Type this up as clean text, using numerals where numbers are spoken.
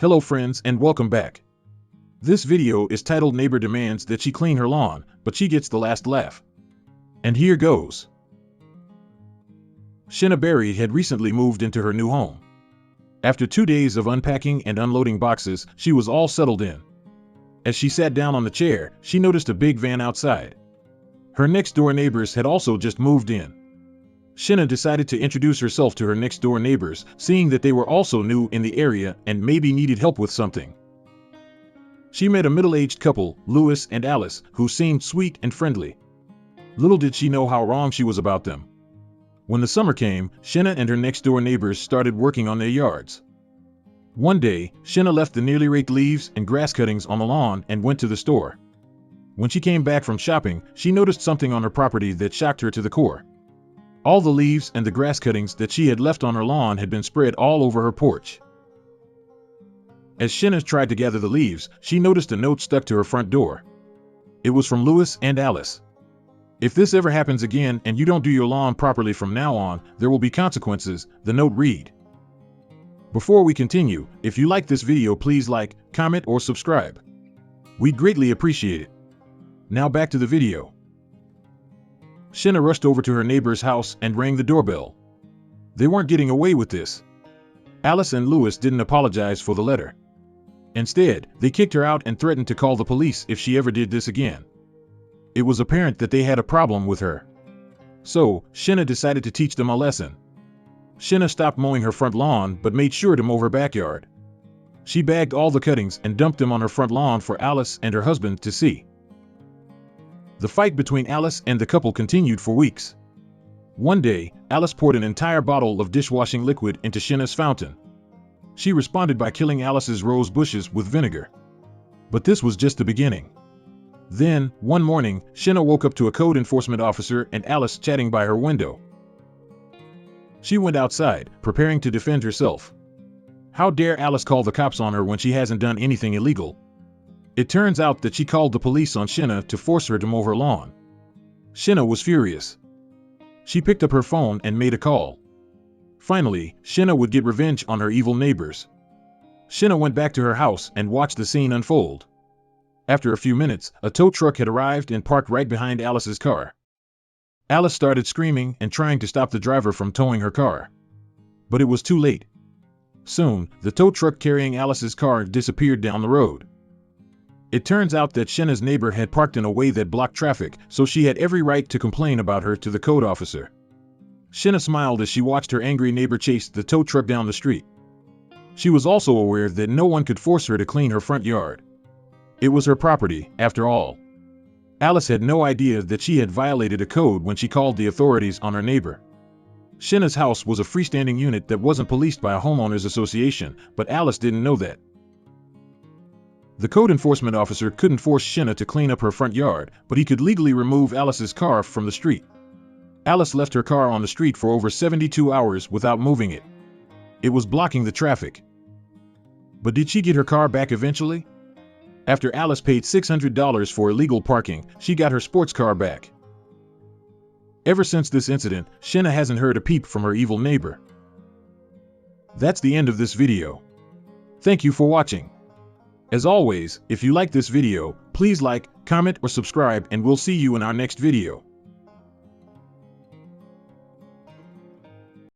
Hello friends and welcome back. This video is titled Neighbor Demands That She Clean Her Lawn, but She Gets the Last Laugh. And here goes. Shenna Barry had recently moved into her new home. After 2 days of unpacking and unloading boxes, she was all settled in. As she sat down on the chair, she noticed a big van outside. Her next-door neighbors had also just moved in. Shena decided to introduce herself to her next-door neighbors, seeing that they were also new in the area and maybe needed help with something. She met a middle-aged couple, Louis and Alice, who seemed sweet and friendly. Little did she know how wrong she was about them. When the summer came, Shena and her next-door neighbors started working on their yards. One day, Shena left the nearly raked leaves and grass cuttings on the lawn and went to the store. When she came back from shopping, she noticed something on her property that shocked her to the core. All the leaves and the grass cuttings that she had left on her lawn had been spread all over her porch. As Shena tried to gather the leaves, she noticed a note stuck to her front door. It was from Louis and Alice. "If this ever happens again and you don't do your lawn properly from now on, there will be consequences," the note read. Before we continue, if you like this video, please like, comment, or subscribe. We'd greatly appreciate it. Now back to the video. Shena rushed over to her neighbor's house and rang the doorbell. They weren't getting away with this. Alice and Louis didn't apologize for the letter. Instead, they kicked her out and threatened to call the police if she ever did this again. It was apparent that they had a problem with her. So, Shena decided to teach them a lesson. Shena stopped mowing her front lawn but made sure to mow her backyard. She bagged all the cuttings and dumped them on her front lawn for Alice and her husband to see. The fight between Alice and the couple continued for weeks. One day, Alice poured an entire bottle of dishwashing liquid into Shena's fountain. She responded by killing Alice's rose bushes with vinegar. But this was just the beginning. Then, one morning, Shena woke up to a code enforcement officer and Alice chatting by her window. She went outside, preparing to defend herself. How dare Alice call the cops on her when she hasn't done anything illegal? It turns out that she called the police on Shena to force her to mow her lawn. Shena was furious. She picked up her phone and made a call. Finally, Shena would get revenge on her evil neighbors. Shena went back to her house and watched the scene unfold. After a few minutes, a tow truck had arrived and parked right behind Alice's car. Alice started screaming and trying to stop the driver from towing her car. But it was too late. Soon, the tow truck carrying Alice's car disappeared down the road. It turns out that Shena's neighbor had parked in a way that blocked traffic, so she had every right to complain about her to the code officer. Shena smiled as she watched her angry neighbor chase the tow truck down the street. She was also aware that no one could force her to clean her front yard. It was her property, after all. Alice had no idea that she had violated a code when she called the authorities on her neighbor. Shena's house was a freestanding unit that wasn't policed by a homeowners association, but Alice didn't know that. The code enforcement officer couldn't force Shena to clean up her front yard, but he could legally remove Alice's car from the street. Alice left her car on the street for over 72 hours without moving it. It was blocking the traffic. But did she get her car back eventually? After Alice paid $600 for illegal parking, she got her sports car back. Ever since this incident, Shena hasn't heard a peep from her evil neighbor. That's the end of this video. Thank you for watching. As always, if you like this video, please like, comment, or subscribe, and we'll see you in our next video.